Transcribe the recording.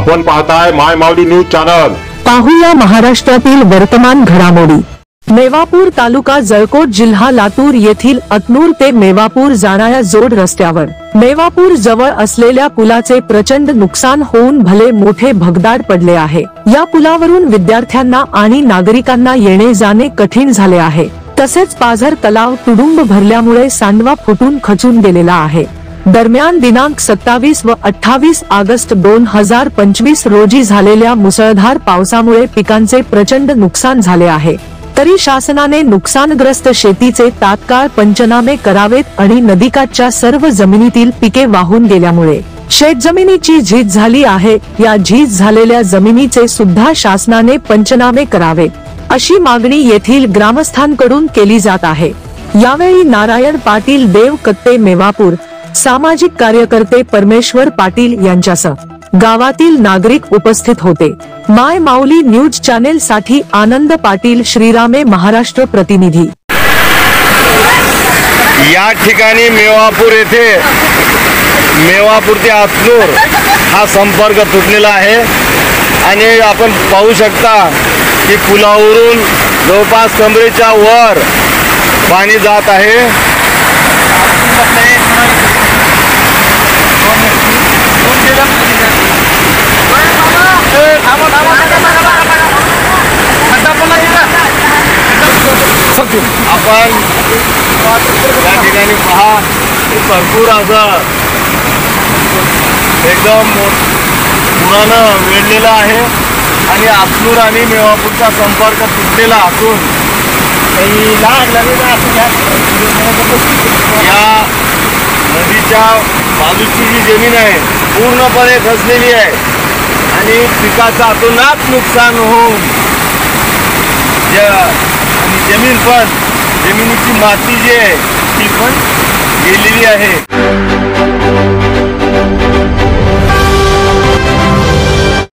आपण पाहताय माय माऊली news channel. पाहूया महाराष्ट्रातील वर्तमान घडामोडी। मेवापूर तालुका जळकोट जिल्हा लातूर येथील अतनूर ते मेवापूर जाणाऱ्या जोड रस्त्यावर मेवापूर जवळ असलेल्या पुलाचे प्रचंड नुकसान होऊन भले मोठे भगदाड पडले आहे। या पुलावरून विद्यार्थ्यांना आणि नागरिकांना येणे जाणे कठीण झाले आहे। तसेच पाझर तलाव तुडुंब भरल्यामुळे सांडवा फुटून खचून गेलेला आहे। दरम्यान दिनांक 27 व 28 ऑगस्ट 2025 रोजी झालेल्या मुसळधार पावसामुळे पिकांचे प्रचंड नुकसान झाले आहे। तरी शासनाने नुकसानग्रस्त शेतीचे तात्काळ पंचनामे करावेत आणि नदीकाठच्या सर्व जमिनीतील पिके वाहून गेल्यामुळे शेतजमिनीची झीज झाली आहे। या झीज झालेल्या जमिनीचे सुद्धा शासनाने पंचनामे करावेत, अशी मागणी येथील ग्रामस्थांकडून केली जात आहे। यावेळी नारायण पाटील, देव कत्ते मेवापूर, सामाजिक कार्यकर्ते परमेश्वर पाटील यांच्यासह गावातील नागरिक उपस्थित होते। माय माऊली न्यूज चॅनेल साठी आनंद पाटील, श्रीरामे, महाराष्ट्र प्रतिनिधी। या ठिकाणी मेवापूर येथे मेवापूर ते अतनूर हा संपर्क तुटलेला आहे आणि आपण पाहू शकता की पुलावरून जवळपास कमरेच्या वर पाणी जात आहे। आपण या ठिकाणी पहा, भरपूर असं एकदम पुरानं वेढलेलं आहे आणि अतनूर आणि मेवापूरचा संपर्क तुटलेला असून या नदीच्या बाजूची जी जमीन आहे पूर्णपणे खचलेली आहे आणि पिकाचं अतोनात नुकसान होऊन जमिनीची माती जी आहे ती पण गेलेली आहे।